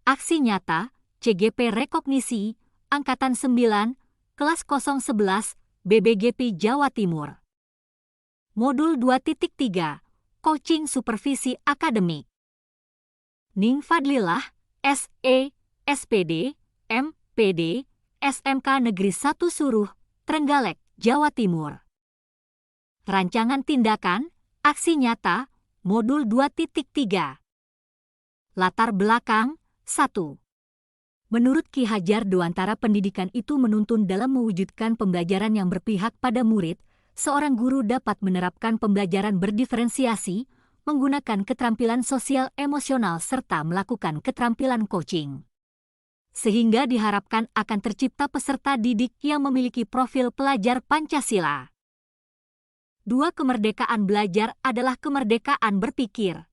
Aksi Nyata, CGP Rekognisi, Angkatan 9, Kelas 011, BBGP Jawa Timur. Modul 2.3, Coaching Supervisi Akademik. Ning Fadlilah, SE, SPD, MPD, SMK Negeri 1 Suruh, Trenggalek, Jawa Timur. Rancangan Tindakan, Aksi Nyata, Modul 2.3. Latar belakang, 1. Menurut Ki Hajar Dewantara, pendidikan itu menuntun dalam mewujudkan pembelajaran yang berpihak pada murid. Seorang guru dapat menerapkan pembelajaran berdiferensiasi, menggunakan keterampilan sosial emosional serta melakukan keterampilan coaching. Sehingga diharapkan akan tercipta peserta didik yang memiliki profil pelajar Pancasila. 2. Kemerdekaan belajar adalah kemerdekaan berpikir.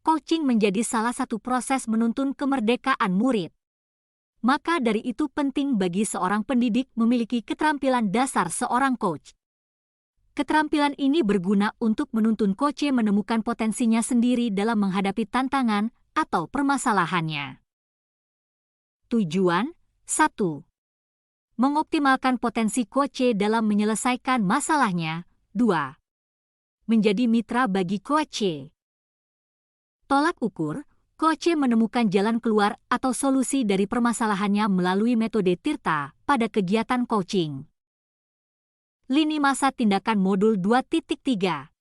Coaching menjadi salah satu proses menuntun kemerdekaan murid. Maka dari itu penting bagi seorang pendidik memiliki keterampilan dasar seorang coach. Keterampilan ini berguna untuk menuntun coach menemukan potensinya sendiri dalam menghadapi tantangan atau permasalahannya. Tujuan, 1. Mengoptimalkan potensi coach dalam menyelesaikan masalahnya. 2. Menjadi mitra bagi coach. Tolak ukur, coach menemukan jalan keluar atau solusi dari permasalahannya melalui metode Tirta pada kegiatan coaching. Lini masa tindakan modul 2.3.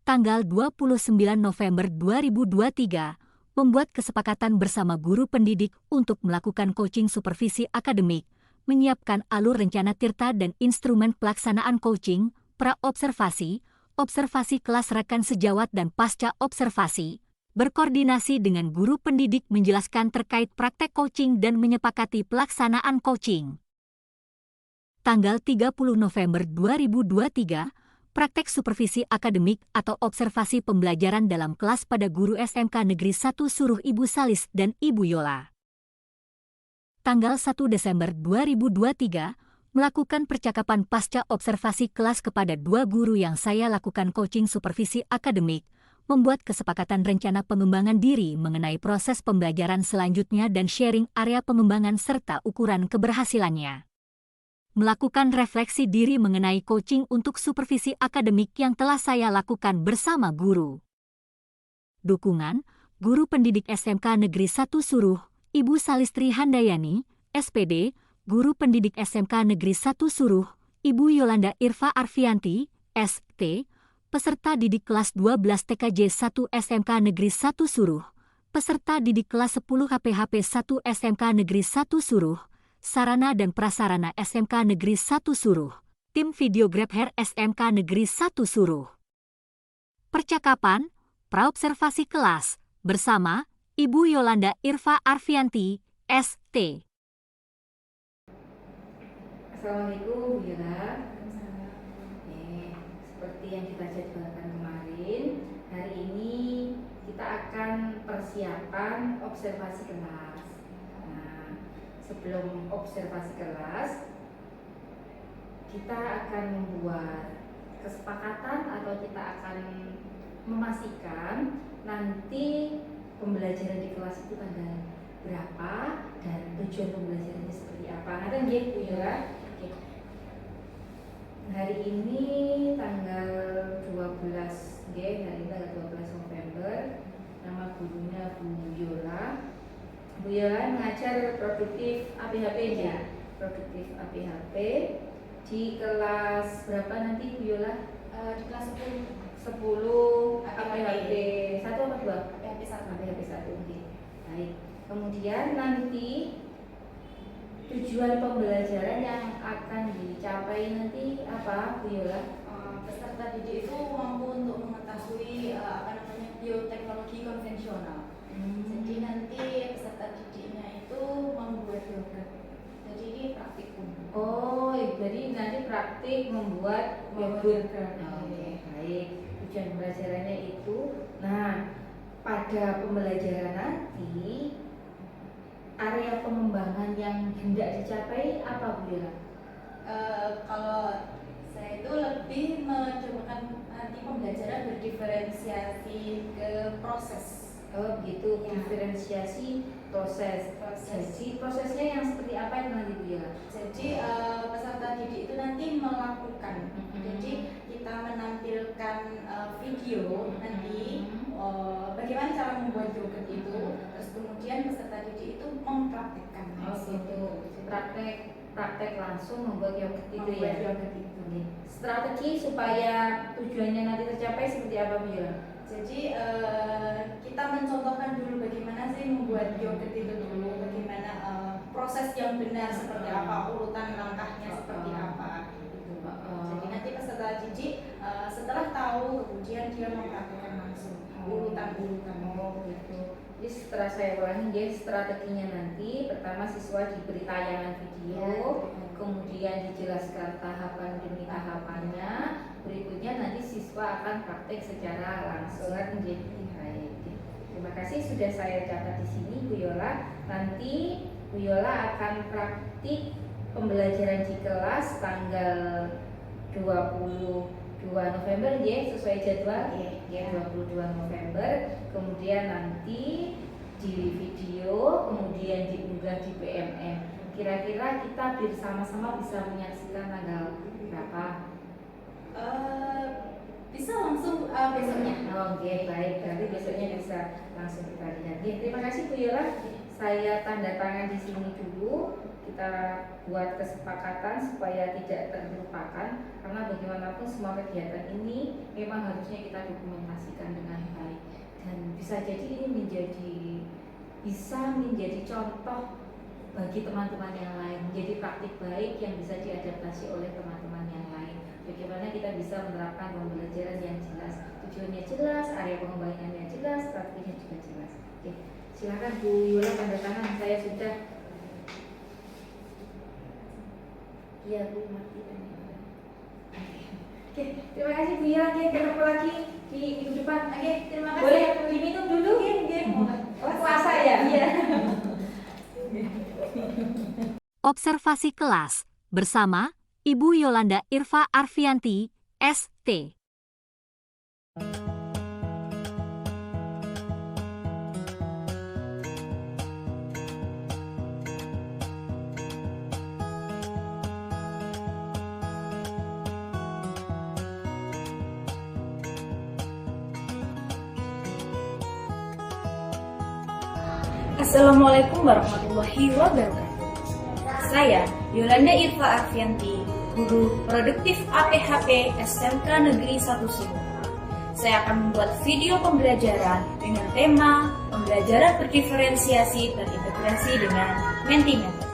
Tanggal 29 November 2023, membuat kesepakatan bersama guru pendidik untuk melakukan coaching supervisi akademik, menyiapkan alur rencana Tirta dan instrumen pelaksanaan coaching, pra-observasi, observasi kelas rekan sejawat dan pasca observasi, berkoordinasi dengan guru pendidik menjelaskan terkait praktek coaching dan menyepakati pelaksanaan coaching. Tanggal 30 November 2023, praktek supervisi akademik atau observasi pembelajaran dalam kelas pada guru SMK Negeri 1 Suruh Ibu Salis dan Ibu Yola. Tanggal 1 Desember 2023, melakukan percakapan pasca observasi kelas kepada 2 guru yang saya lakukan coaching supervisi akademik, membuat kesepakatan rencana pengembangan diri mengenai proses pembelajaran selanjutnya dan sharing area pengembangan serta ukuran keberhasilannya. Melakukan refleksi diri mengenai coaching untuk supervisi akademik yang telah saya lakukan bersama guru. Dukungan, Guru Pendidik SMK Negeri 1 Suruh, Ibu Salistri Handayani, SPD, Guru Pendidik SMK Negeri 1 Suruh, Ibu Yolanda Irfa Arfianti, ST, peserta didik kelas 12 TKJ 1 SMK Negeri 1 Suruh, peserta didik kelas 10 HPHP 1 SMK Negeri 1 Suruh, sarana dan prasarana SMK Negeri 1 Suruh, tim videograf Her SMK Negeri 1 Suruh. Percakapan, praobservasi kelas, bersama Ibu Yolanda Irfa Arfianti, ST. Assalamualaikum Bu Yola. Seperti yang kita jadwalkan kemarin, hari ini kita akan persiapan observasi kelas. Nah, sebelum observasi kelas, kita akan membuat kesepakatan atau kita akan memastikan nanti pembelajaran di kelas itu tanggal berapa dan tujuan pembelajarannya seperti apa. Nah, kan Bu Yola. Hari ini tanggal 12, hari ini tanggal 12 November. Nama gurunya Bu Yola. Bu Yola mengajar produktif APHP ya. Produktif APHP di kelas berapa nanti Bu Yola? Di kelas 10 APHP 1 apa 2? APHP 1. APHP 1. Baik. Kemudian nanti tujuan pembelajaran yang akan dicapai nanti apa, Bu Yola? Peserta didik itu mampu untuk mengetahui bioteknologi konvensional. Jadi nanti peserta didiknya itu membuat yogurt. Jadi ini praktikum. Oh, jadi nanti praktik membuat yogurt. Oke, baik. Tujuan pembelajarannya itu. Nah, pada pembelajaran nanti area pengembangan yang hendak dicapai apa, Bu Yola? Kalau saya itu lebih mencobakan nanti pembelajaran berdiferensiasi ke proses Oh gitu, Ya. diferensiasi proses. Jadi prosesnya yang seperti apa itu nanti Bu Yola? Jadi peserta didik itu nanti melakukan. Jadi kita menampilkan video nanti bagaimana cara membuat yogurt itu, terus kemudian peserta didik itu mempraktikkan. Oh gitu, praktek langsung membuat yogurt itu ya. Membuat yogurt itu. Oke. Strategi supaya tujuannya nanti tercapai seperti apa Bu Yola? Jadi kita mencontohkan dulu bagaimana sih membuat yogurt itu dulu, bagaimana proses yang benar seperti apa, urutan langkahnya seperti apa. Gitu. Jadi nanti peserta didik setelah tahu kemudian dia mempraktikkan langsung urutan-urutan. Oh gitu. Jadi setelah saya ulangi ya, strateginya nanti pertama siswa diberi tayangan video, kemudian dijelaskan tahapan demi tahapannya, berikutnya nanti siswa akan praktek secara langsung menjadi baik. Terima kasih sudah saya catat di sini Bu Yola. Nanti Bu Yola akan praktik pembelajaran di kelas tanggal 22 November ya, sesuai jadwal ya, 22 November. Kemudian nanti di video, kemudian diunggah di PMM. Kira-kira kita bersama-sama bisa menyaksikan tanggal berapa? Bisa langsung besoknya. Oke, baik. Berarti besoknya bisa langsung kita lihat. Ya, terima kasih Bu Yola. Saya tanda tangan di sini dulu. Kita buat kesepakatan supaya tidak terlupakan, karena bagaimanapun semua kegiatan ini memang harusnya kita dokumentasikan dengan baik, dan bisa jadi ini bisa menjadi contoh bagi teman-teman yang lain, menjadi praktik baik yang bisa diadaptasi oleh teman-teman yang lain. Bagaimana kita bisa menerapkan pembelajaran yang jelas, tujuannya jelas, area pengembangannya jelas, strateginya juga jelas. Oke, silakan Bu Yola tanda tangan. Saya sudah. Iya Bu, mati. Oke, terima kasih Bu Yola. Ketemu lagi di minggu depan. Oke, terima kasih. Boleh diminum dulu? Oh, puasa ya? Iya. Observasi kelas bersama Ibu Yolanda Irfa Arfianti, ST. Assalamualaikum warahmatullahi wabarakatuh. Saya Yolanda Irfa Arfianti, Guru Produktif APHP SMK Negeri 1 Solo. Saya akan membuat video pembelajaran dengan tema pembelajaran berdiferensiasi terintegrasi dengan Mentimeter.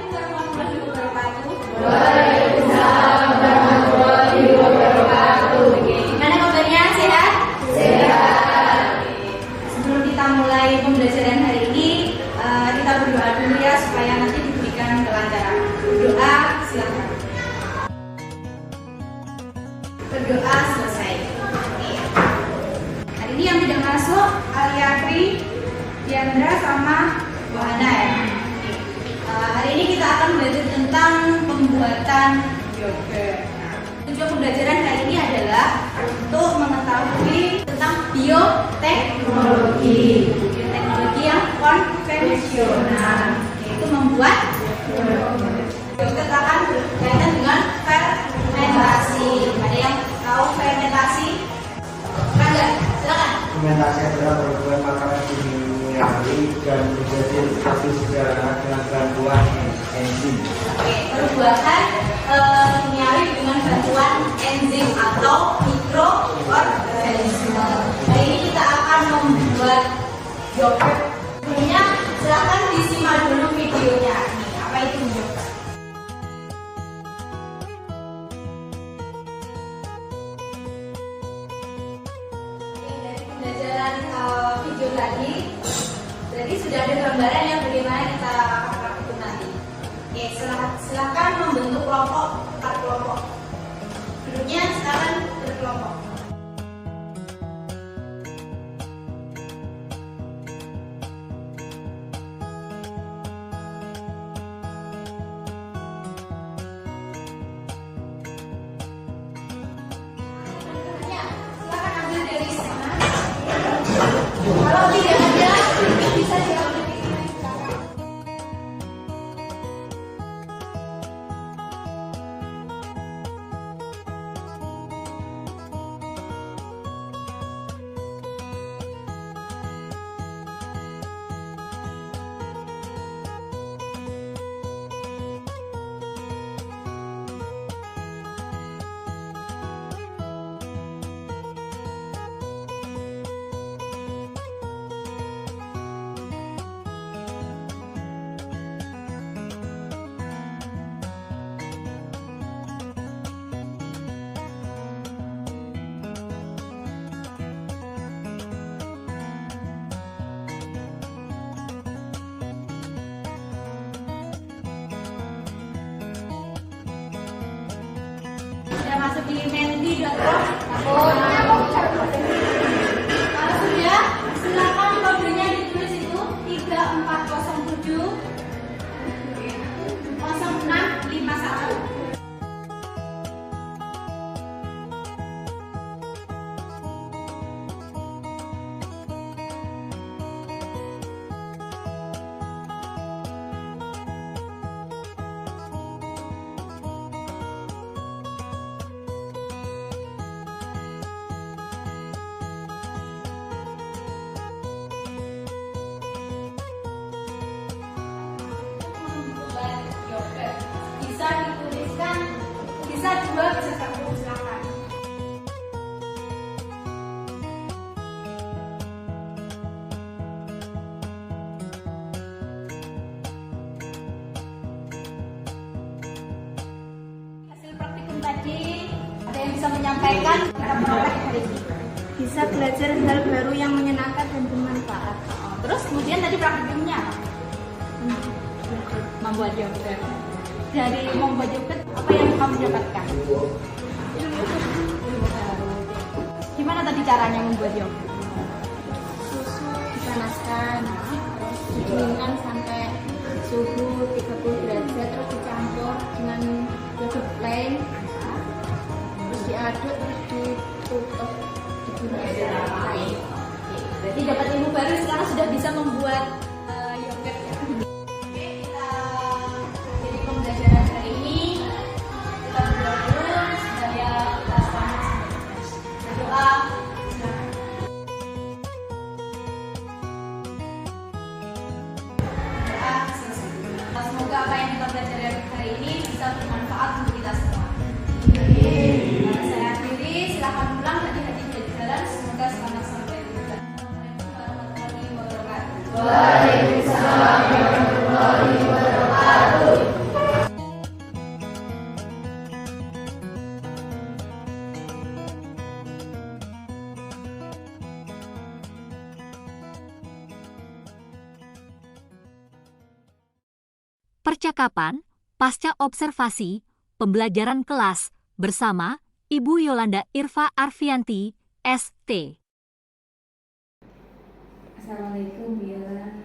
Assalamualaikum warahmatullahi wabarakatuh. Waalaikumsalam warahmatullahi wabarakatuh. Gimana kabarnya? Sehat? Sehat. Sebelum kita mulai pembelajaran hari ini, kita berdoa dulu ya supaya nanti diberikan kelancaran. Berdoa, silakan. Berdoa selesai. Oke. Hari ini yang tidak masuk Aliakri, Diandra sama Wahana ya. Oke. Hari ini kita akan belajar tentang pembuatan yogurt. Tujuan pembelajaran hari ini adalah untuk mengetahui tentang bioteknologi yang konvensional, yaitu membuat yogurt akan berkaitan dengan fermentasi. Ada yang tahu fermentasi? Enggak? Silakan. Fermentasi adalah perbuatan makanan diniati dan menjadi stabil secara dengan bantuan enzim. Oke, perbuatan kimiawi dengan bantuan enzim atau mikroorganisme. Hari ini kita akan membuat yogurt. Sebelumnya silakan disimak dulu videonya. Nih, apa itu yogurt? Dari pembelajaran video tadi, jadi sudah ada gambaran yang bagaimana kita akan praktikum nanti. Oke, silakan membentuk kelompok per kelompok. Duduknya silakan berkelompok. Silakan ambil dari sana. Kalau tidak ada, bisa diambil sekarang. Sudah masuk di mendy.com. Kalau sudah, silakan kodenya ditulis itu 3407 0651. Membuat yogurt bisa dituliskan, bisa 2, bisa 1, silakan. Hasil praktikum tadi, ada yang bisa menyampaikan kita menolak hari ini? Bisa belajar hal baru yang menyenangkan dan bermanfaat. Terus kemudian tadi praktikumnya membuat yogurt. Dari membuat yogurt, apa yang kamu dapatkan? Gimana tadi caranya membuat yogurt? Susu dipanaskan, terus didinginkan sampai suhu 30 derajat, terus dicampur dengan yogurt plain, terus diaduk, terus ditutup, digunakan air. Berarti dapat ilmu baru, sekarang sudah bisa membuat yogurt ya. Oke, kita akhiri pembelajaran hari ini. Kita berdoa dulu supaya kita selamat sampai tuntas. Berdoa. Silakan. Doa selesai. Semoga apa yang kita pelajari hari ini bisa bermanfaat untuk kita semua. Saya akhiri, silakan pulang, hati-hati di jalan, semoga selamat sampai tujuan. Assalamualaikum warahmatullahi wabarakatuh. Percakapan pasca observasi pembelajaran kelas bersama Ibu Yolanda Irfa Arfianti, ST. Assalamualaikum Bu Yola.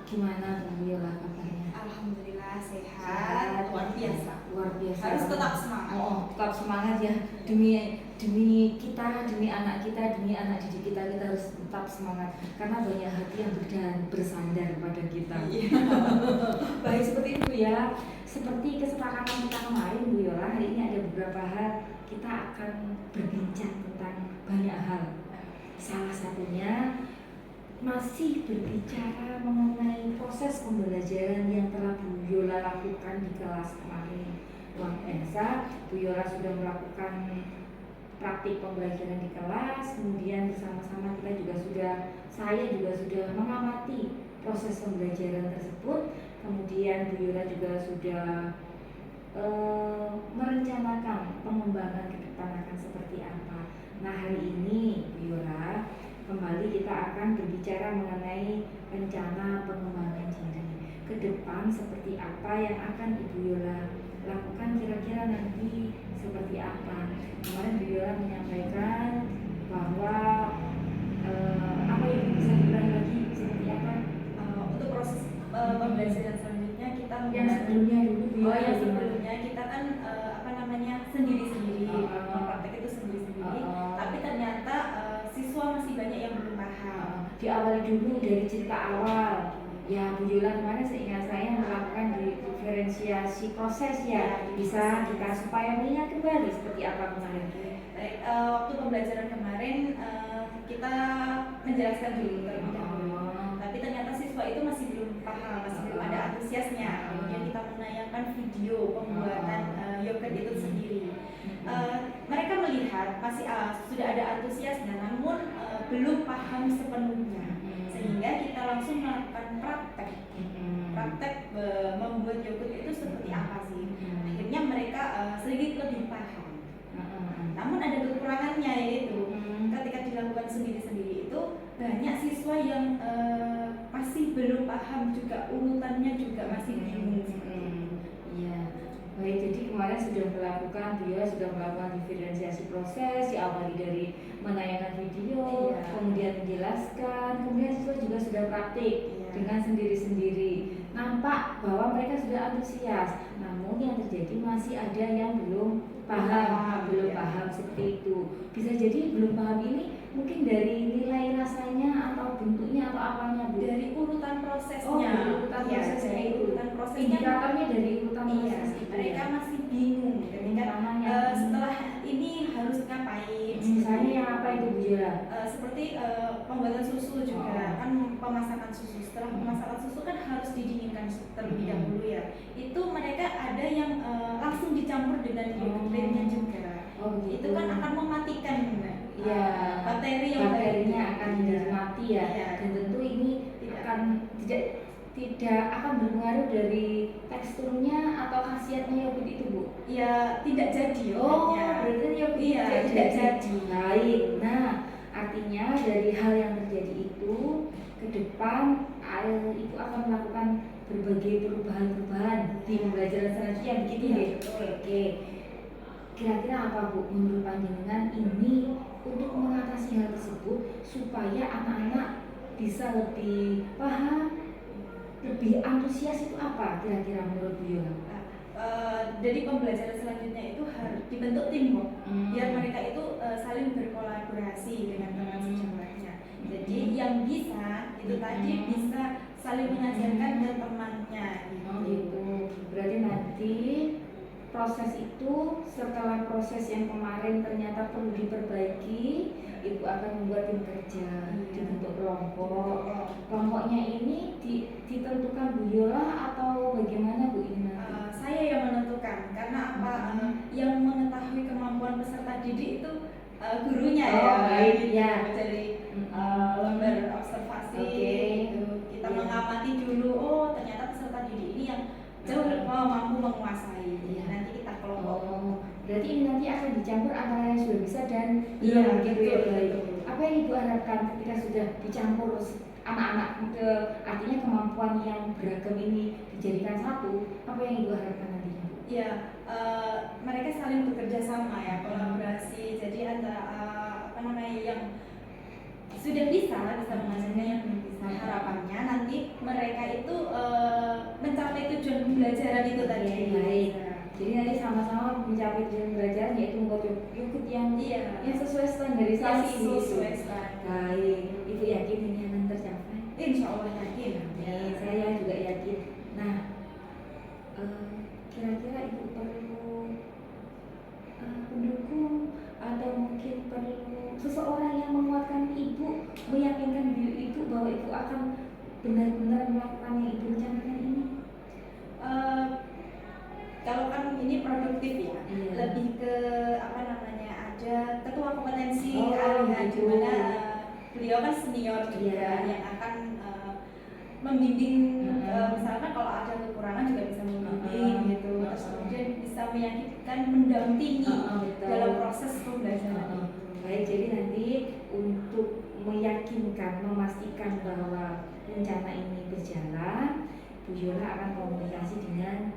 Gimana Bu Yola kabarnya? Alhamdulillah sehat, luar biasa. Luar biasa. Harus tetap semangat. Tetap semangat ya, demi kita, demi anak kita, demi anak didik kita harus tetap semangat karena banyak hati yang bersandar pada kita. Baik, seperti itu ya. Seperti kesepakatan kita kemarin Bu Yola, hari ini ada beberapa hal kita akan berbincang tentang banyak hal. Salah satunya masih berbicara mengenai proses pembelajaran yang telah Bu Yola lakukan di kelas kemarin. Luar biasa, Bu Yola sudah melakukan praktik pembelajaran di kelas, kemudian bersama-sama saya juga sudah mengamati proses pembelajaran tersebut, kemudian Bu Yola juga sudah merencanakan pengembangan ke depan akan seperti apa. Nah, hari ini Bu Yola kembali kita akan berbicara mengenai rencana pengembangan diri ke depan seperti apa yang akan Ibu Yola lakukan, kira-kira nanti seperti apa. Kemarin Bu Yola menyampaikan bahwa apa yang bisa diulangi lagi seperti apa Untuk proses pembelajaran selanjutnya kita yang sebelumnya dulu Bu Yola. yang sebelumnya kita kan sendiri-sendiri, praktek itu sendiri-sendiri. Tapi ternyata siswa masih banyak yang belum paham. diawali dulu dari cerita awal. Ya, Bu Yola kemarin seingat saya melakukan diferensiasi proses ya. Bisa kita supaya melihat kembali seperti apa kemarin. Baik, waktu pembelajaran kemarin kita menjelaskan dulu terlebih dahulu. Tapi ternyata siswa itu masih belum paham, masih belum ada antusiasnya. Kemudian kita menayangkan video pembuatan yogurt itu sendiri. Mereka melihat masih sudah ada antusiasnya, namun belum paham sepenuhnya. Sehingga kita langsung melakukan praktek membuat yogurt itu seperti apa sih. Akhirnya mereka sedikit lebih paham. Namun ada kekurangannya, yaitu ketika dilakukan sendiri-sendiri itu banyak siswa yang masih belum paham, juga urutannya juga masih bingung. Iya. Baik, jadi kemarin sudah melakukan diferensiasi proses, diawali dari menayangkan video, kemudian menjelaskan, kemudian siswa juga sudah praktik dengan sendiri-sendiri. Nampak bahwa mereka sudah antusias, namun yang terjadi masih ada yang belum paham seperti itu. Bisa jadi belum paham ini mungkin dari nilai rasanya atau bentuknya atau apanya, Bu? Dari urutan prosesnya. Indikatornya dari urutan proses itu. Mereka masih bingung setelah ini harus ngapain. Misalnya yang apa itu, Bu Yola? Seperti pembuatan susu juga, kan pemasakan susu. Setelah pemasakan susu kan harus didinginkan terlebih dahulu ya. Itu mereka ada yang langsung dicampur dengan yogurt creamnya juga. Itu kan akan mematikan baterinya akan menjadi mati ya. Dan tentu ini akan tidak akan berpengaruh dari teksturnya atau khasiatnya yogurt itu, Bu? Ya, tidak jadi. Berarti yogurt tidak jadi. Baik. Nah, artinya dari hal yang terjadi itu ke depan Ibu akan melakukan berbagai perubahan di pembelajaran selanjutnya, begitu ya? Oke. Kira-kira apa, Bu, menurut panjenengan ini untuk mengatasi hal tersebut supaya anak-anak bisa lebih paham, lebih antusias itu apa kira-kira menurut Bu Yola? Jadi pembelajaran selanjutnya itu harus dibentuk teamwork biar mereka itu saling berkolaborasi dengan teman sejawatnya. Jadi yang bisa itu tadi bisa saling mengajarkan ke temannya gitu. Berarti nanti proses itu setelah proses yang kemarin ternyata perlu diperbaiki, Ibu akan membuat tim kerja, dibentuk kelompok. Kelompoknya ini ditentukan Bu Yola atau bagaimana, Bu Ina? Saya yang menentukan, karena apa? Yang mengetahui kemampuan peserta didik itu gurunya ya. Jadi lembar observasi gitu. Kita mengamati dulu, ternyata peserta didik ini yang jauh mampu menguasai. Nanti kita kelompok. Berarti ini nanti akan dicampur antara yang sudah bisa dan belum gitu ya. Apa yang Ibu harapkan ketika sudah dicampur anak-anak artinya kemampuan yang beragam ini dijadikan satu, apa yang Ibu harapkan nantinya? Ya, mereka saling bekerja sama ya, kolaborasi. Jadi antara yang sudah bisa mengajarkan yang belum bisa. Harapannya nanti mereka itu mencapai tujuan pembelajaran itu tadi. Baik. Jadi nanti sama-sama mencapai tujuan pembelajaran, yaitu membuat yogurt yang sesuai standarisasi. Baik. Ibu yakin ini akan tercapai? Insya Allah yakin. Saya juga yakin. Nah, kira-kira Ibu perlu pendukung atau mungkin perlu seseorang yang menguatkan Ibu, meyakinkan diri Ibu bahwa Ibu akan benar-benar melakukan yang Ibu rencanakan ini? Kalau kan ini produktif ya, lebih ke ada ketua kompetensi di mana beliau kan senior juga yang akan membimbing, misalkan kalau ada kekurangan juga bisa membimbing gitu, terus kemudian bisa meyakinkan, mendampingi dalam proses pembelajaran. Baik, jadi nanti untuk meyakinkan, memastikan bahwa rencana ini berjalan, Bu Yola akan komunikasi dengan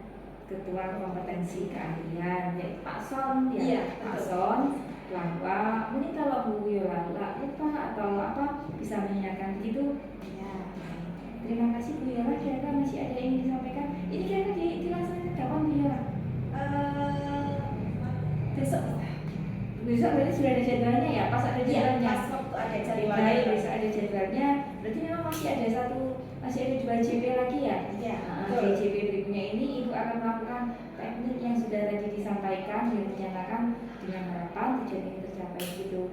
ketua kompetensi keahlian, yaitu Pak Son Pak Son, bahwa mungkin kalau Bu Yola lupa atau apa bisa menanyakan begitu. Terima kasih Bu Yola. Kira-kira masih ada yang ingin disampaikan? Ini kira-kira dilaksanakan kapan Bu Yola? Besok berarti sudah ada jadwalnya ya? Pas ada jadwalnya? Pas waktu ada jadwalnya. Baik, besok ada jadwalnya. berarti memang masih ada 2 JP lagi ya? Iya. Di JP berikutnya ini Ibu akan melakukan teknik yang sudah tadi disampaikan, direncanakan dengan harapan tujuan ini tercapai gitu.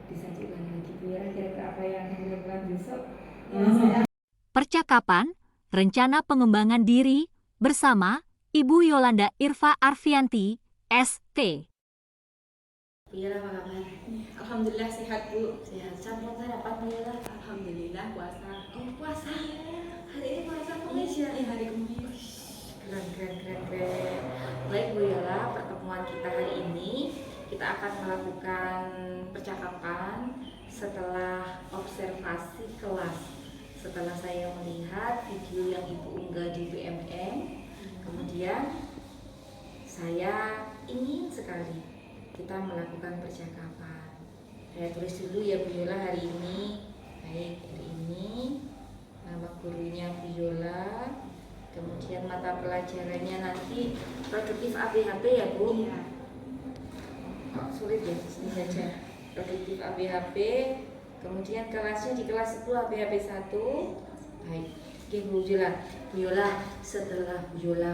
Bisa diulangi lagi Bu Yola, kira-kira apa yang akan dilakukan besok? Percakapan, rencana pengembangan diri bersama Ibu Yolanda Irfa Arfianti, ST. Bu Yola apa kabar? Alhamdulillah sehat Bu. Sehat. Sampun sarapan Bu Yola? Alhamdulillah puasa. Oh puasa. Hari ini puasa Kamis ya? Iya, hari Kamis. Keren. Baik Bu Yola, pertemuan kita hari ini kita akan melakukan percakapan setelah observasi kelas. Setelah saya melihat video yang Ibu unggah di BMM, kemudian saya ingin sekali kita melakukan percakapan. Saya tulis dulu ya Bu Yola hari ini. Baik, hari ini nama gurunya Bu Yola. Kemudian mata pelajarannya nanti produktif ABHP ya Bu? Iya. Oh, sulit ya, ini saja. Produktif ABHP. Kemudian kelasnya di kelas 10 ABHP 1. Baik. Oke Bu Yola. Bu Yola, setelah Bu Yola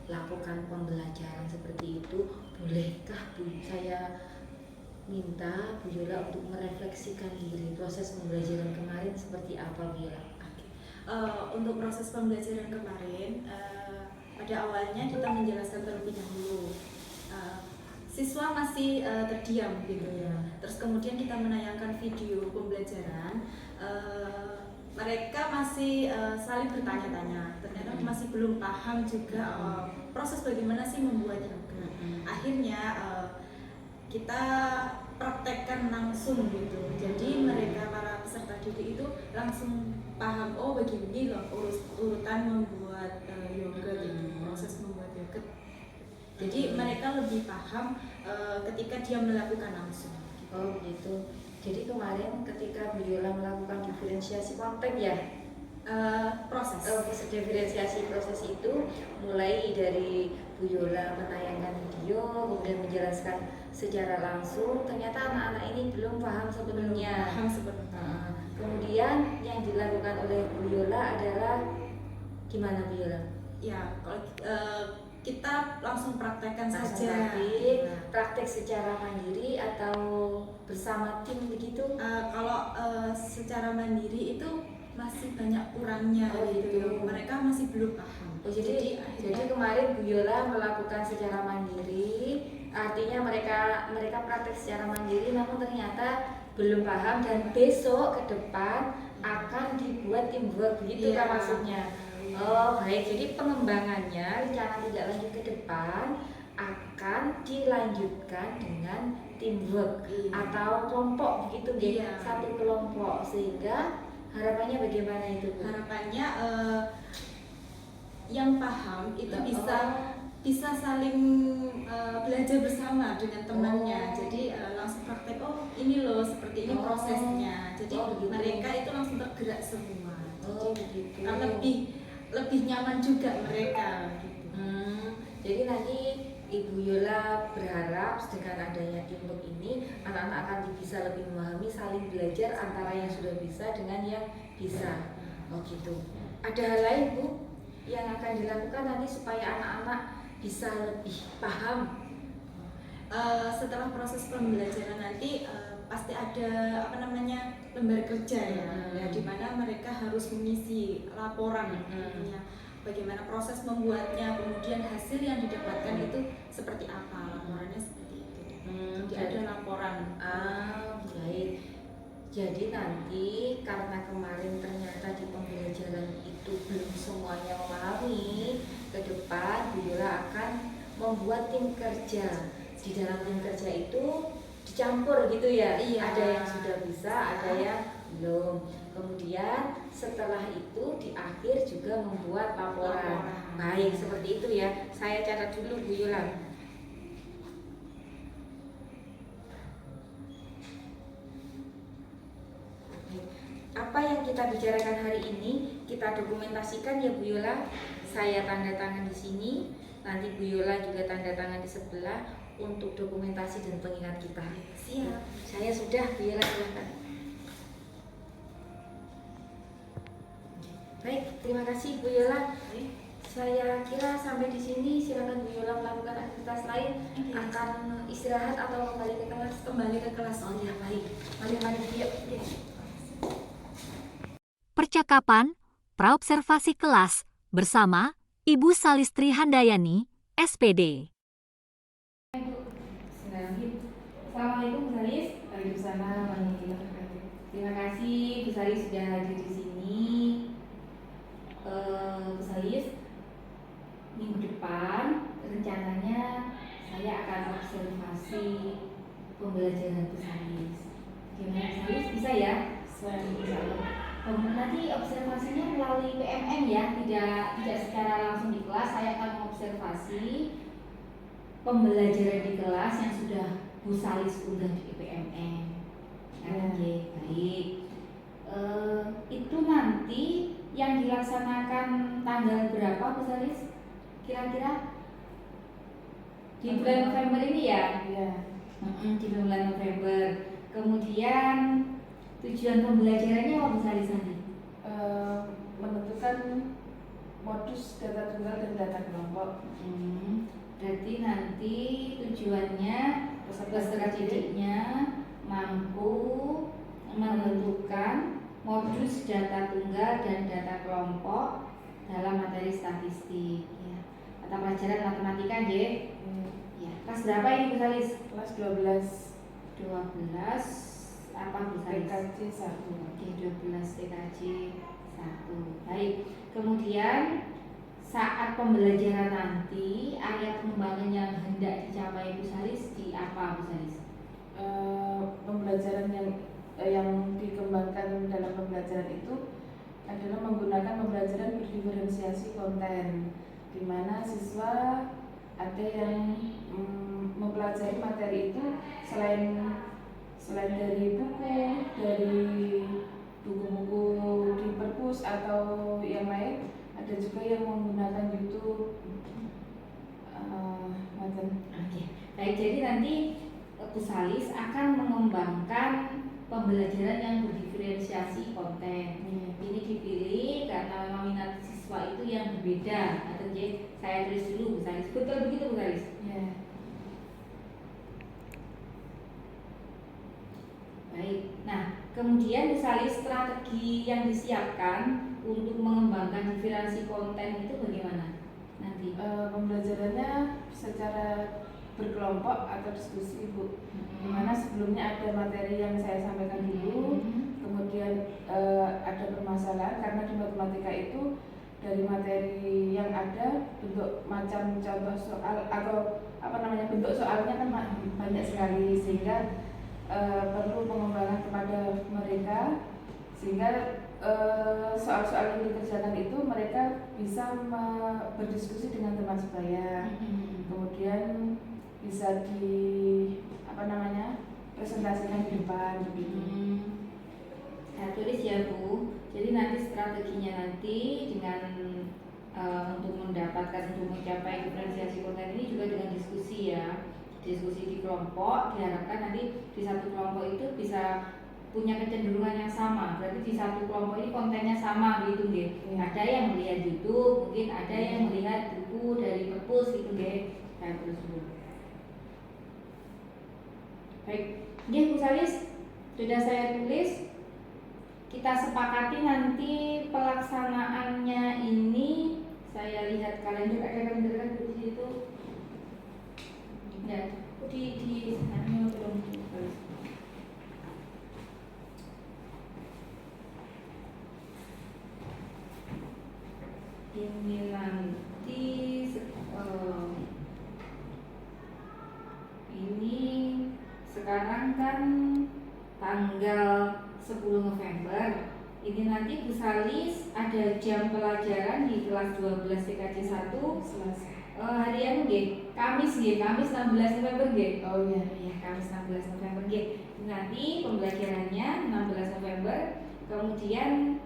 melakukan pembelajaran seperti itu, bolehkah Bu saya minta Bu Yola untuk merefleksikan diri proses pembelajaran kemarin seperti apa Bu Yola? Untuk proses pembelajaran kemarin, pada awalnya kita menjelaskan terlebih dahulu. Siswa masih terdiam gitu ya. Terus kemudian kita menayangkan video pembelajaran. Mereka masih saling bertanya-tanya. Ternyata masih belum paham juga proses bagaimana sih membuat yoga. Akhirnya kita praktekkan langsung gitu. Jadi mereka para peserta didik itu langsung paham, oh begini loh urutan membuat yoga gitu, proses membuat yoga. Jadi mereka lebih paham ketika dia melakukan langsung. Oh gitu. Jadi kemarin ketika Bu Yola melakukan diferensiasi konteks ya, Proses diferensiasi proses itu mulai dari Bu Yola menayangkan video, kemudian menjelaskan secara langsung. Ternyata anak-anak ini belum paham sebelumnya. Kemudian yang dilakukan oleh Bu Yola adalah gimana Bu Yola? Ya, kalau kita langsung praktekkan saja. Praktek secara mandiri atau bersama tim begitu? Kalau secara mandiri itu masih banyak kurangnya gitu. Mereka masih belum paham. Jadi kemarin Bu Yola melakukan secara mandiri, artinya mereka praktek secara mandiri, namun ternyata belum paham dan besok ke depan akan dibuat teamwork begitu kan maksudnya. Oh baik, jadi pengembangannya rencana tidak lanjut ke depan akan dilanjutkan dengan teamwork atau kelompok begitu satu kelompok, sehingga harapannya bagaimana itu Bu? Harapannya yang paham itu bisa saling belajar bersama dengan temannya. Jadi langsung praktek, oh ini loh seperti ini prosesnya. Jadi mereka itu langsung tergerak semua. Jadi lebih nyaman juga mereka gitu. Jadi nanti Ibu Yola berharap dengan adanya teamwork ini anak-anak akan bisa lebih memahami, saling belajar antara yang sudah bisa dengan yang bisa. Oh gitu. Ada hal lain Bu yang akan dilakukan nanti supaya anak-anak bisa lebih paham? Setelah proses pembelajaran nanti pasti ada lembar kerja ya, di mana mereka harus mengisi laporan bagaimana proses membuatnya, kemudian hasil yang didapatkan itu seperti apa, laporannya seperti itu. Jadi ada laporan. Baik. Jadi nanti karena kemarin ternyata di pembelajaran itu belum semuanya memahami, ke depan Bu Yola akan membuat tim kerja. Di dalam tim kerja itu dicampur gitu ya. Iya. Ada yang sudah bisa, ada yang belum. Kemudian setelah itu di akhir juga membuat laporan. Baik, seperti itu ya. Saya catat dulu Bu Yola. Apa yang kita bicarakan hari ini kita dokumentasikan ya Bu Yola. Saya tanda tangan di sini, nanti Bu Yola juga tanda tangan di sebelah untuk dokumentasi dan pengingat kita. Siap. Saya sudah, Bu Yola, silakan. Baik, terima kasih Bu Yola. Saya kira sampai di sini, silakan Bu Yola melakukan aktivitas lain. Akan istirahat atau kembali ke kelas? Kembali ke kelas. Oh ya, baik. Mari, yuk. Percakapan praobservasi kelas bersama Ibu Salistri Handayani, SPD. Assalamualaikum Bu Salis. Waalaikumsalam warahmatullahi wabarakatuh. Terima kasih Bu Salis sudah hadir di sini. Bu Salis, minggu depan rencananya saya akan observasi pembelajaran Bu Salis. Gimana Bu Salis? Bisa ya? Bisa. Nanti observasinya melalui PMM ya, tidak secara langsung di kelas. Saya akan mengobservasi pembelajaran di kelas yang sudah Bu Salis unggah di PMM. Oke, baik. Itu nanti yang dilaksanakan tanggal berapa Bu Salis? Kira-kira di bulan November ini ya? Iya. Di bulan November. Kemudian tujuan pembelajarannya apa Bu Salis nanti? Menentukan modus data tunggal dan data kelompok. Berarti nanti tujuannya peserta didiknya mampu menentukan modus data tunggal dan data kelompok dalam materi statistik. Ya. Mata pelajaran matematika, ya. Kelas berapa ini Bu Salis? Kelas 12. 12 apa Bu Salis? TKJ 1. Oke, 12 TKJ 1. Baik. Kemudian saat pembelajaran nanti, area pengembangan yang hendak dicapai Bu Salis di apa Bu Salis? Pembelajaran yang dikembangkan dalam pembelajaran itu adalah menggunakan pembelajaran berdiferensiasi konten, di mana siswa ada yang mempelajari materi itu selain dari buku-buku di perpus atau yang lain, ada juga yang menggunakan YouTube. Oke. Baik, jadi nanti Bu Salis akan mengembangkan pembelajaran yang berdiferensiasi konten. Ini dipilih karena memang minat siswa itu yang berbeda. Atau saya tulis dulu Bu Salis. Betul begitu Bu Salis? Ya. Baik. Nah, kemudian Bu Salis, strategi yang disiapkan untuk mengembangkan diferensi konten itu bagaimana nanti? Pembelajarannya secara berkelompok atau diskusi Bu, dimana sebelumnya ada materi yang saya sampaikan dulu, kemudian ada permasalahan karena di matematika itu dari materi yang ada bentuk macam contoh soal atau bentuk soalnya kan banyak sekali, sehingga perlu pengembangan kepada mereka sehingga soal-soal yang dikerjakan itu mereka bisa berdiskusi dengan teman sebaya, kemudian bisa presentasikan di depan begitu. Saya tulis ya Bu. Jadi nanti strateginya nanti dengan untuk mencapai diferensiasi konten ini juga dengan diskusi ya, diskusi di kelompok. Diharapkan nanti di satu kelompok itu bisa punya kecenderungan yang sama. Berarti di satu kelompok ini kontennya sama gitu nggih. Ada yang melihat YouTube, mungkin ada yang melihat buku dari perpus gitu nggih. Saya tulis dulu. Baik, Bu Salis, sudah saya tulis. Kita sepakati nanti pelaksanaannya ini. Saya lihat kalender, ada kalender kan di situ. Ya, di sana belum. Ini nanti ini sekarang kan tanggal 10 November. Ini nanti Bu Salis ada jam pelajaran di kelas 12 TKJ 1 hari anu nggih, Kamis 16 November nggih. Oh iya. Ya, Kamis 16 November nggih. Nanti pembelajarannya 16 November. Kemudian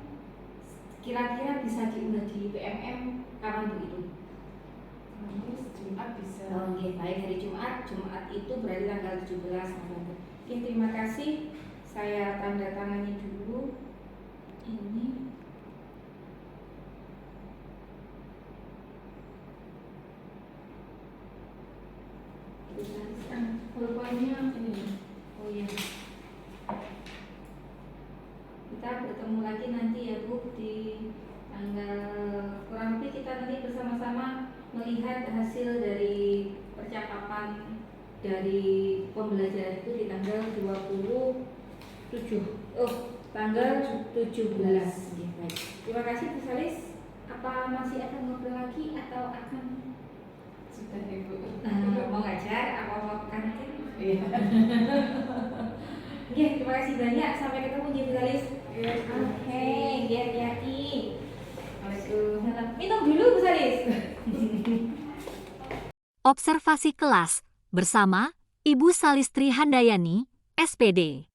kira-kira bisa diunggah di PMM kapan Bu itu? Kamis, Jumat bisa. Oh, oke, baik, hari Jumat. Jumat itu berarti tanggal 17 November. Oke, terima kasih. Saya tanda tangani dulu. Ini. Pulpoinnya ini. Oh iya. Kita bertemu lagi nanti ya Bu di tanggal, kurang lebih kita nanti bersama-sama melihat hasil dari percakapan dari pembelajaran itu di tanggal 27. Tanggal 17. Oke, baik. Terima kasih Bu Salis. Apa masih akan ngobrol lagi atau akan Sudah Ibu. mau ngajar apa mau kantin? Iya. Oke, terima kasih banyak. Sampai ketemu di Bu Salis. Iya. Oke, hati-hati. Waalaikumsalam. Minum dulu Bu Salis. Observasi kelas bersama Ibu Salistri Handayani, SPD.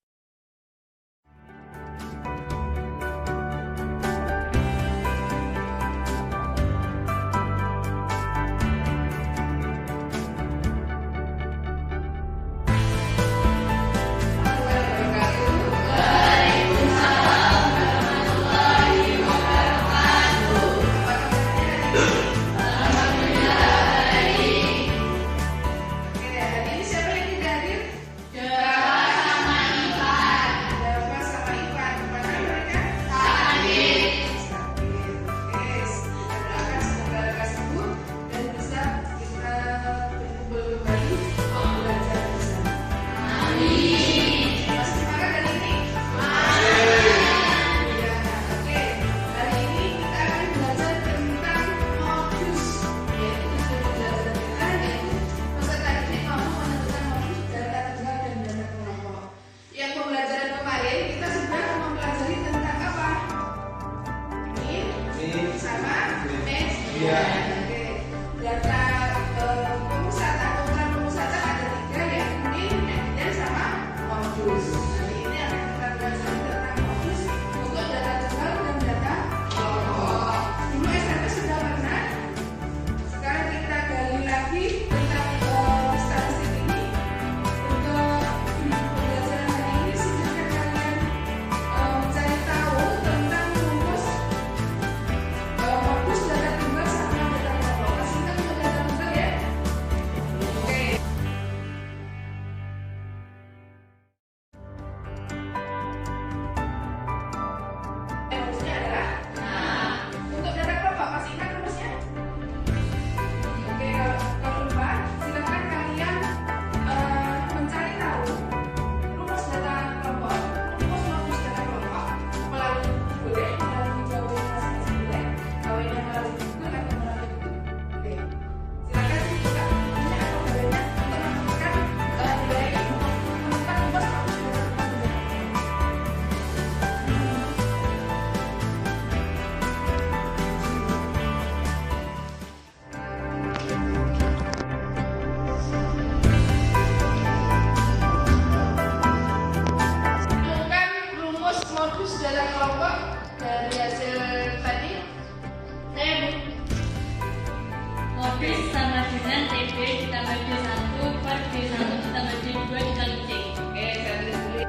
Modus sama dengan TB ditambah D1 per D1 ditambah D2 dikali C. Oke, saya tulis dulu.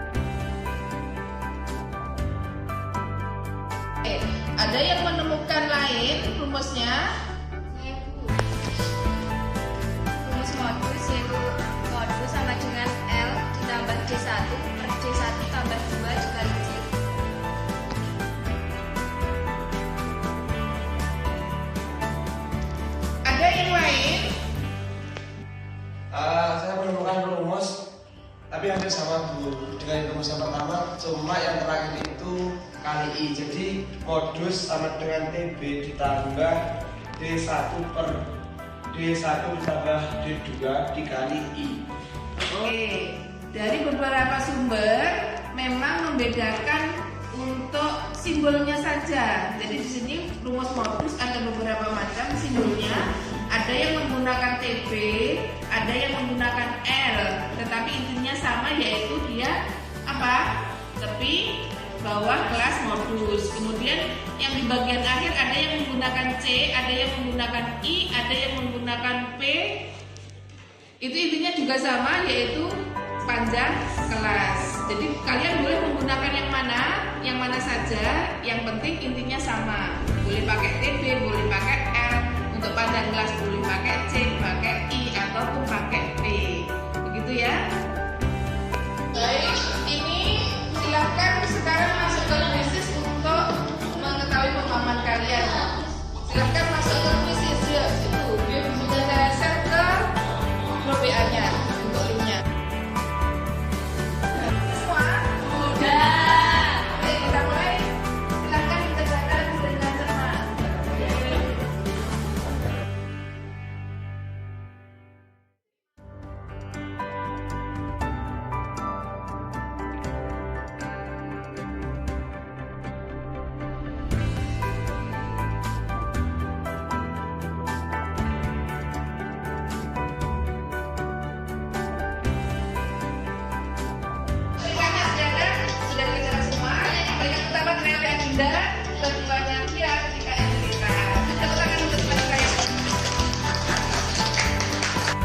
Ada yang menemukan lain rumusnya? Rumus modus yaitu modus sama dengan L ditambah D1 per D1 tambah 2 dikali C. Ada yang lain? Saya menemukan rumus, tapi hampir sama Bu dengan rumus yang pertama, cuma yang terakhir itu kali I. Jadi modus sama dengan TB ditambah D1 per D1 ditambah D2 dikali I. Oke, dari beberapa sumber memang membedakan untuk simbolnya saja. Jadi di sini rumus modus ada beberapa macam simbolnya. Ada yang menggunakan TB, ada yang menggunakan L, tetapi intinya sama, yaitu dia apa? Tepi bawah kelas modus. Kemudian yang di bagian akhir ada yang menggunakan C, ada yang menggunakan I, ada yang menggunakan P. Itu intinya juga sama, yaitu panjang kelas. Jadi kalian boleh menggunakan yang mana saja, yang penting intinya sama. Boleh pakai TB, boleh pakai L, untuk panjang kelas boleh pakai C, pakai I, ataupun pakai P. Begitu ya. Baik, ini silahkan sekarang masuk ke kuisis untuk mengetahui pemahaman kalian. Silahkan masuk ke kuisis ya, itu sudah saya share ke grup WA-nya untuk linknya. Semua udah. Oke, kita mulai. Silahkan dikerjakan dengan cermat. Peringkatnya sudah dikerjakan semua. Peringkat pertama kenali agenda, keduanya dia ketika yang cerita. Tepuk tangan untuk teman saya.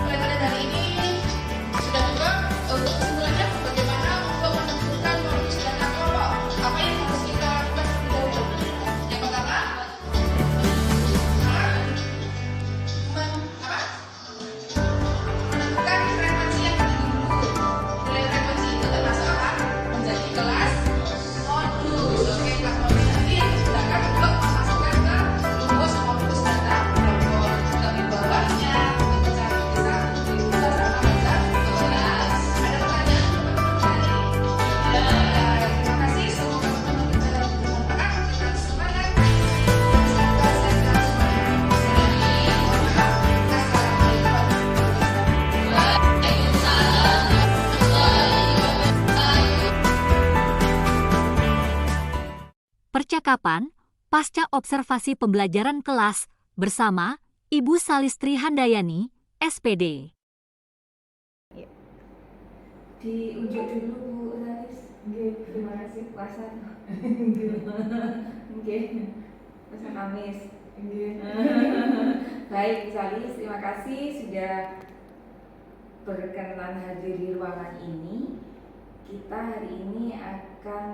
Mulai pada hari ini sudah cukup untuk kesimpulannya bagaimana untuk menentukan modus data kelompok. Apa yang harus kita lakukan terlebih dahulu? Yang pertama, menentukan frekuensi yang tertinggi. Mulai frekuensi itu termasuk apa? Menjadi kelas modus. Oke, kelas modus nanti digunakan untuk memasukkan ke rumus modus data kelompok. Di bawahnya kita cari bisa dibuka sama baca kelas. Ada pertanyaan teman-teman dari? Terima kasih. Semoga teman-teman bisa bermanfaat. Kita semangat. Semoga sehat semuanya. Mohon maaf. Percakapan pasca observasi pembelajaran kelas bersama Ibu Salistri Handayani, SPD. Diunjuk dulu Bu Salis. Nggih, terima kasih puasa. Nggih. Puasa Kamis. Nggih. Baik Bu Salis, terima kasih sudah berkenan hadir di ruangan ini. Kita hari ini akan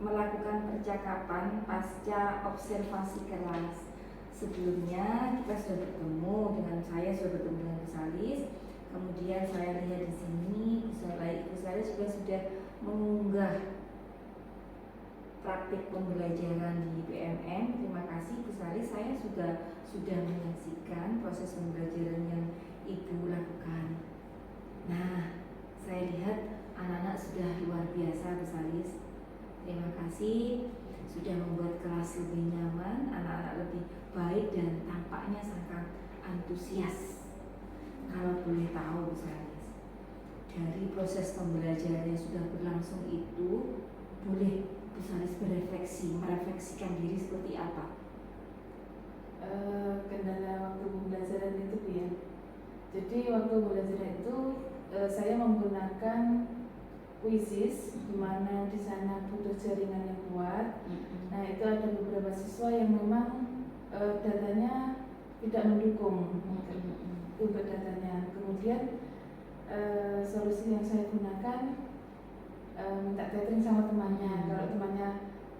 melakukan percakapan pasca observasi kelas. Sebelumnya kita sudah bertemu dengan sudah bertemu dengan Bu Salis. Kemudian saya lihat di sini Ibu Salis juga sudah mengunggah praktik pembelajaran di PMM. Terima kasih Bu Salis, saya sudah menyaksikan proses pembelajaran yang Ibu lakukan. Nah, saya lihat anak-anak sudah luar biasa Bu Salis. Terima kasih sudah membuat kelas lebih nyaman, anak-anak lebih baik dan tampaknya sangat antusias. Kalau boleh tahu Bu Salis, dari proses pembelajaran yang sudah berlangsung itu, boleh Bu Salis merefleksikan diri seperti apa? Kendala waktu pembelajaran itu Bu ya. Jadi waktu pembelajaran itu saya menggunakan kuisis, di mana di sana butuh jaringan yang kuat. Nah, itu ada beberapa siswa yang memang datanya tidak mendukung untuk datanya. Kemudian solusi yang saya gunakan minta tethering sama temannya. Kalau temannya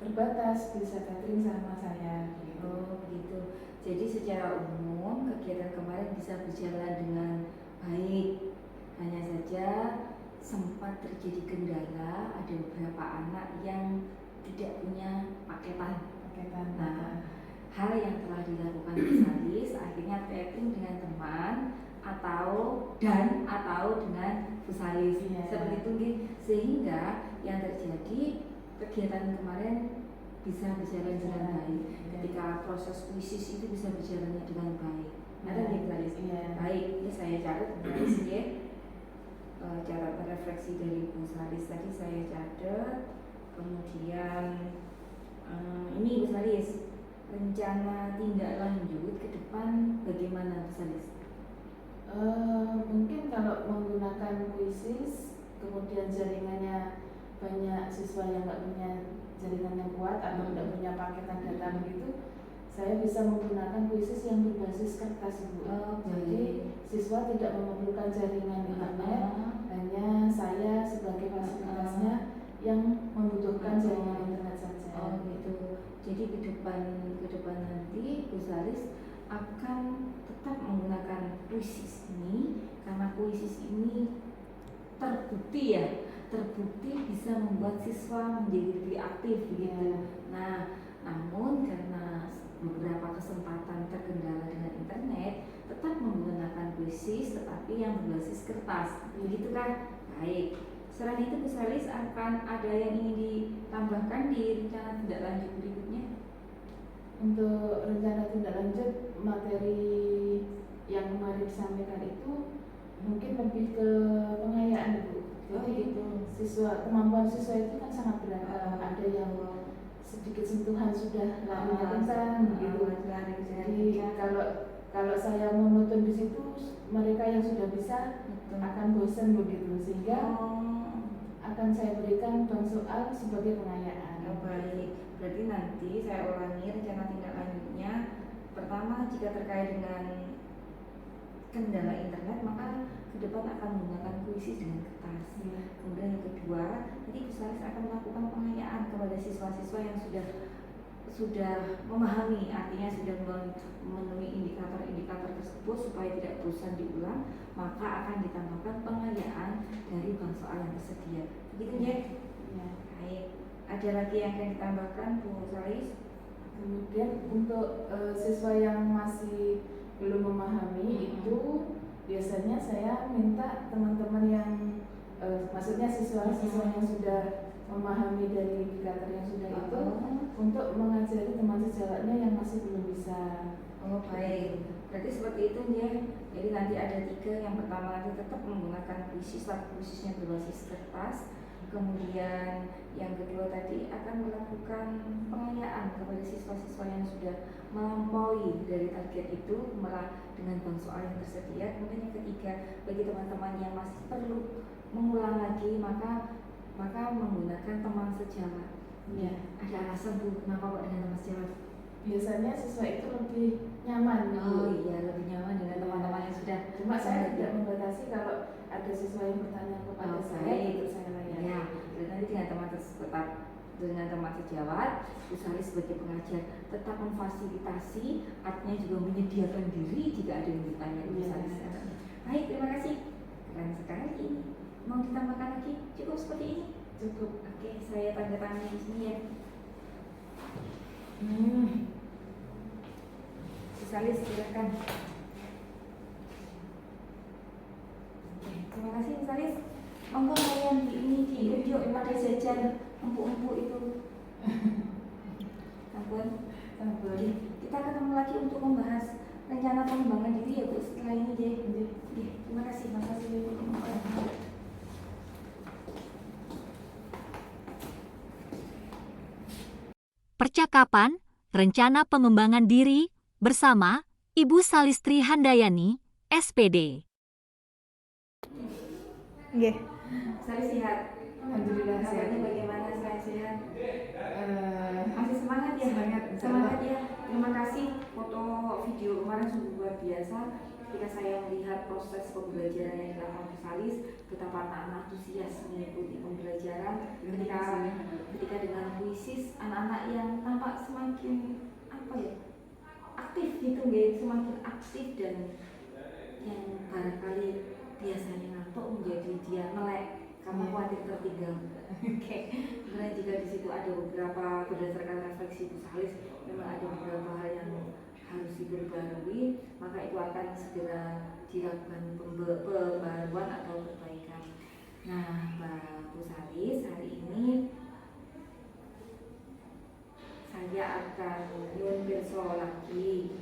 terbatas bisa tethering sama saya. Gitu. Oh begitu. Jadi secara umum kegiatan kemarin bisa berjalan dengan baik. Hanya saja sempat terjadi kendala, ada beberapa anak yang tidak punya paketan. Nah, hal yang telah dilakukan Bu Salis akhirnya tethering dengan teman atau dengan Bu Salis. Seperti itu sehingga yang terjadi kegiatan kemarin bisa berjalan dengan baik. Ketika proses kuisis itu bisa berjalan dengan baik. Ada Bu Salis? Baik, ini saya catat Bu Salis ya. Catatan refleksi dari Bu Salis tadi saya catat. Kemudian ini Bu Salis, rencana tindak lanjut ke depan bagaimana Bu Salis? Mungkin kalau menggunakan kuisis, kemudian jaringannya banyak siswa yang nggak punya jaringan yang kuat atau nggak punya paketan data begitu, saya bisa menggunakan kuisis yang berbasis kertas, Ibu. Jadi siswa tidak memerlukan jaringan internet, hanya saya sebagai fasilitasnya yang membutuhkan jaringan internet saja. Oh gitu. Jadi ke depan nanti Bu Salis akan tetap menggunakan kuisis ini karena kuisis ini terbukti bisa membuat siswa menjadi lebih aktif gitu. Nah, namun karena beberapa kesempatan terkendala dengan internet, tetap menggunakan kuisis tetapi yang berbasis kertas, begitu kan? Baik. Selain itu Bu Salis akan ada yang ingin ditambahkan di rencana tindak lanjut berikutnya? Untuk rencana tindak lanjut materi yang kemarin disampaikan itu mungkin lebih ke pengayaan, Bu. Jadi kemampuan siswa itu kan sangat beragam. Ada yang sedikit sentuhan sudah larinya kencang begitu. Jadi kalau saya monoton di situ, mereka yang sudah bisa akan bosan begitu, sehingga akan saya berikan bank soal sebagai pengayaan. Baik, berarti nanti saya ulangi rencana tindak lanjutnya. Pertama, jika terkait dengan kendala internet, maka ke depan akan menggunakan kuisis dengan kertas. Kemudian yang kedua, nanti Bu Salis akan melakukan pengayaan kepada siswa-siswa yang sudah memahami, artinya sudah memenuhi indikator-indikator tersebut supaya tidak bosan diulang, maka akan ditambahkan pengayaan dari bank soal yang tersedia. Begitu ya? Baik. Ada lagi yang akan ditambahkan Bu Salis? Kemudian untuk siswa yang masih belum memahami itu biasanya saya minta teman-teman yang maksudnya siswa-siswa yang sudah memahami dari indikator yang sudah itu untuk mengajari teman sejawatnya yang masih belum bisa. Oh baik, berarti seperti itu ya. Jadi nanti ada 3. Yang pertama nanti tetap menggunakan kuisis, tapi kuisisnya berbasis kertas. Kemudian yang kedua tadi akan melakukan pengayaan kepada siswa-siswa yang sudah melampaui dari target itu malah dengan bank soal yang tersedia. Kemudian yang ketiga, bagi teman-teman yang masih perlu mengulang lagi maka menggunakan teman sejawat. Ya, ada alasan Bu kenapa kok dengan teman sejawat? Biasanya siswa itu lebih nyaman. Oh iya, lebih nyaman dengan teman-teman yang sudah. Cuma saya tidak membatasi kalau ada siswa yang bertanya kepada saya, itu saya layani. Ya, dan nanti dengan teman tetap dengan teman sejawat, Bu Salis sebagai pengajar tetap memfasilitasi, artinya juga menyediakan diri jika ada yang bertanya Bu Salis. Baik, terima kasih. Keren sekali. Mau ditambahkan lagi? Cukup seperti ini? Cukup. Oke, saya tanda tangan di sini ya. Bu Salis, silakan. Terima kasih Bu Salis. Monggo kalian diunjuk pada jajan empuk-empuk itu. Ampun. Kita ketemu lagi untuk membahas rencana pengembangan diri ya Bu setelah ini deh. Terima kasih. Percakapan Rencana Pengembangan Diri bersama Ibu Salistri Handayani, SPD. Nggih. Salis sehat. Alhamdulillah sehat. Kabarnya bagaimana? Saya sehat. Masih semangat ya? Semangat ya. Terima kasih foto video kemarin sungguh luar biasa. Ketika saya melihat proses pembelajaran yang dilakukan Bu Salis, betapa anak-anak antusias mengikuti pembelajaran. Ketika dengan kuisis, anak-anak yang tampak semakin aktif gitu, semakin aktif, dan yang barangkali biasanya ngantuk menjadi dia melek karena khawatir tertinggal. Kemudian jika di situ ada beberapa berdasarkan refleksi Bu Salis, memang ada beberapa hal yang harus diperbarui, maka itu akan segera dilakukan pembaruan atau perbaikan. Nah, Bu Salis, hari ini saya akan nyun pirsa lagi.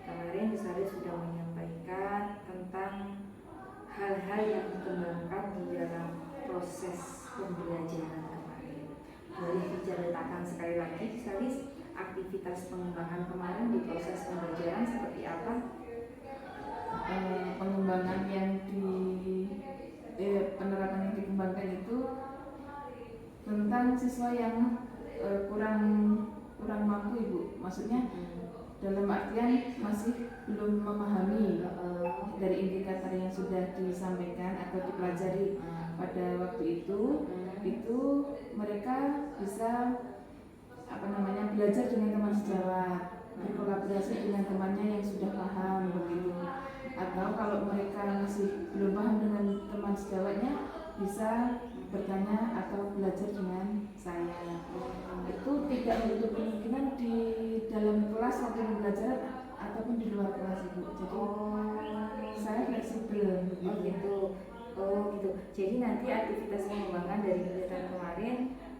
Kemarin Bu Salis sudah menyampaikan tentang hal-hal yang dikembangkan di dalam proses pembelajaran kemarin. Boleh diceritakan sekali lagi Bu Salis, aktivitas pengembangan kemarin di proses pembelajaran seperti apa? Pengembangan yang penerapan yang dikembangkan itu tentang siswa yang kurang mampu Ibu. Maksudnya dalam artian masih belum memahami dari indikator yang sudah disampaikan atau dipelajari pada waktu itu mereka bisa belajar dengan teman sejawat, berkolaborasi dengan temannya yang sudah paham begitu. Atau kalau mereka masih belum paham dengan teman sejawatnya, bisa bertanya atau belajar dengan saya. Itu tidak menutup kemungkinan di dalam kelas waktu pembelajaran ataupun di luar kelas Ibu. Jadi saya fleksibel. Oh gitu. Jadi nanti aktivitas pengembangan dari kegiatan kemarin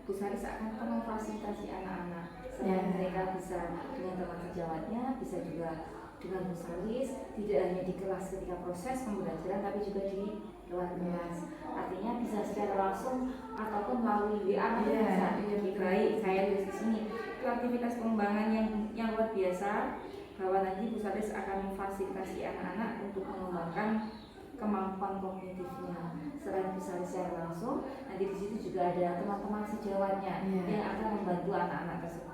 Bu Saris akan memfasilitasi anak-anak selain mereka bisa dengan teman sejawatnya, bisa juga dengan Bu Saris, tidak hanya di kelas ketika proses pembelajaran tapi juga di luar kelas. Artinya bisa secara langsung ataupun melalui WA bisa. Baik, saya tulis di sini. Itu aktivitas pengembangan yang luar biasa bahwa nanti Bu Saris akan memfasilitasi anak-anak untuk mengembangkan kemampuan kognitifnya. Selain bisa secara langsung, nanti di situ juga ada teman-teman sejawatnya yang akan membantu anak-anak tersebut.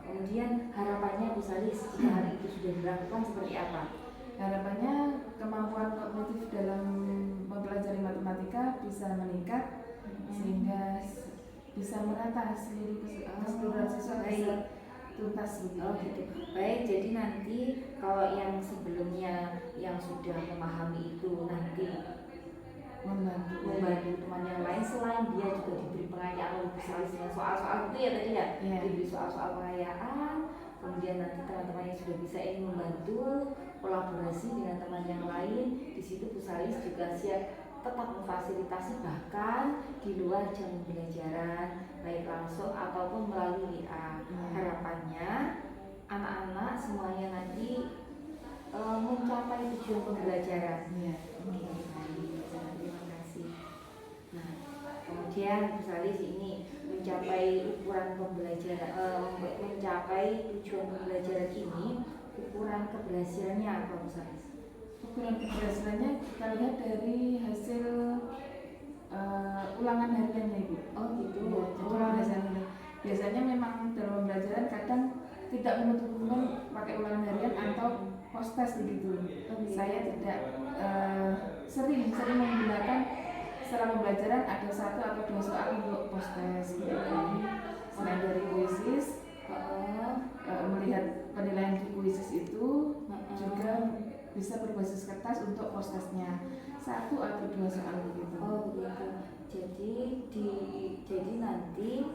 Kemudian harapannya Bu Saris jika hal itu sudah dilakukan seperti apa? Harapannya kemampuan kognitif dalam mempelajari matematika bisa meningkat sehingga bisa merata keseluruhan siswa bisa tuntas gitu. Baik, jadi nanti kalau yang sebelumnya yang sudah memahami itu nanti membantu teman yang lain, selain dia juga diberi pengayaan oleh Bu Saris dengan soal-soal itu ya tadi ya, diberi soal-soal pengayaan. Kemudian nanti teman-teman yang sudah bisa ini membantu kolaborasi dengan teman yang lain. Di situ Bu Saris juga siap tetap memfasilitasi bahkan di luar jam pembelajaran, baik langsung ataupun melalui WA. Harapannya anak-anak semuanya nanti mencapai tujuan pembelajaran. Oke, baik, terima kasih. Nah, kemudian Bu Saris ini mencapai ukuran pembelajaran, mencapai tujuan pembelajaran ini, ukuran keberhasilannya apa Bu Saris? Ukuran keberhasilannya kita lihat dari hasil ulangan hariannya Ibu. Oh gitu. Biasanya memang dalam pembelajaran kadang tidak menutup kemungkinan pakai ulangan harian atau post test begitu. Saya tidak sering menggunakan setelah pembelajaran ada 1 atau 2 soal untuk post test gitu. Selain dari kuisis, melihat penilaian di kuisis itu juga bisa berbasis kertas untuk post testnya 1 atau 2 soal begitu. Oh gitu. Jadi nanti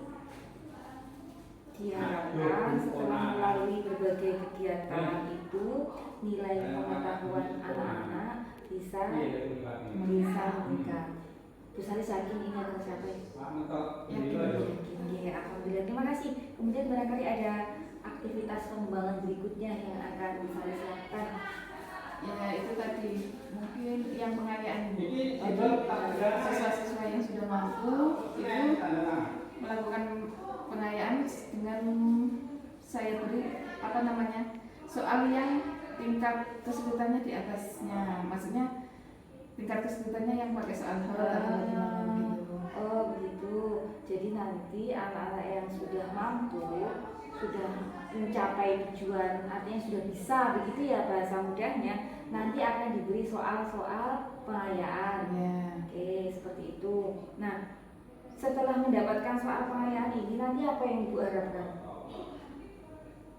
diharapkan setelah melalui berbagai kegiatan itu nilai pengetahuan anak-anak bisa meningkat. Bu Saris yakin ini akan tercapai? Yakin. Alhamdulillah, terima kasih. Kemudian barangkali ada aktivitas pengembangan berikutnya yang akan Bu Saris lakukan. Ya itu tadi mungkin yang pengayaan Jadi siswa-siswa yang sudah mampu itu melakukan pengayaan dengan saya beri soal yang tingkat kesulitannya di atasnya, maksudnya tingkat kesulitannya yang pakai soal gitu. Oh gitu. Jadi nanti anak-anak yang sudah mampu, sudah mencapai tujuan, artinya sudah bisa begitu ya bahasa mudahnya, nanti akan diberi soal-soal pengayaan. Oke, seperti itu. Nah, setelah mendapatkan soal pengayaan ini nanti apa yang Ibu harapkan?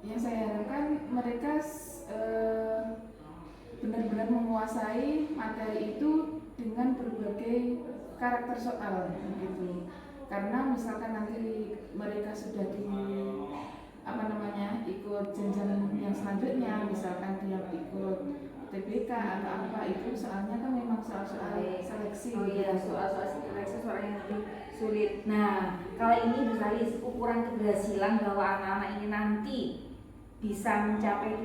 Yang saya harapkan mereka benar-benar menguasai materi itu dengan berbagai karakter soal gitu. Karena misalkan nanti mereka sudah ikut jenjang yang selanjutnya, misalkan dia ikut TBK atau apa, itu soalnya kan memang soal-soal seleksi. Oh iya, soal-soal seleksi soal yang lebih sulit. Nah, kalau ini Bu Saris, ukuran keberhasilan bahwa anak-anak ini nanti bisa mencapai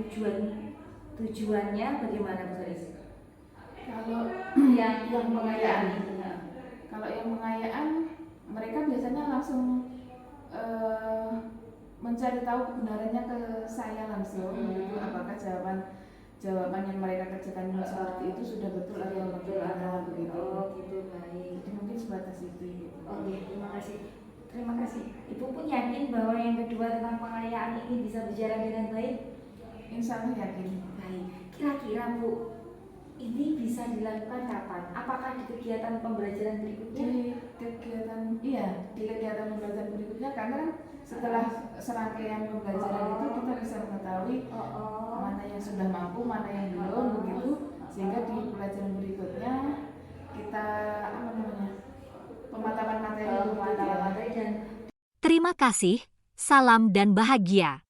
tujuannya bagaimana Bu Saris? Kalau yang pengayaan ini, kalau yang pengayaan mereka biasanya langsung mencari tahu kebenarannya ke saya langsung, gitu. Apakah jawaban yang mereka kerjakan seperti itu sudah betul atau begitu. Oh gitu, baik. Jadi mungkin sebatas itu. Oke, terima kasih. Terima kasih. Ibu pun yakin bahwa yang kedua tentang pengayaan ini bisa berjalan dengan baik? Insya Allah yakin. Baik. Kira-kira Bu, ini bisa dilakukan kapan? Apakah di kegiatan pembelajaran berikutnya? Di kegiatan pembelajaran berikutnya, karena kan setelah serangkaian pembelajaran itu kita bisa mengetahui mana yang sudah mampu, mana yang belum, begitu, sehingga di pelajaran berikutnya kita pematapan materi Pematapan materi dan Terima kasih, salam dan bahagia.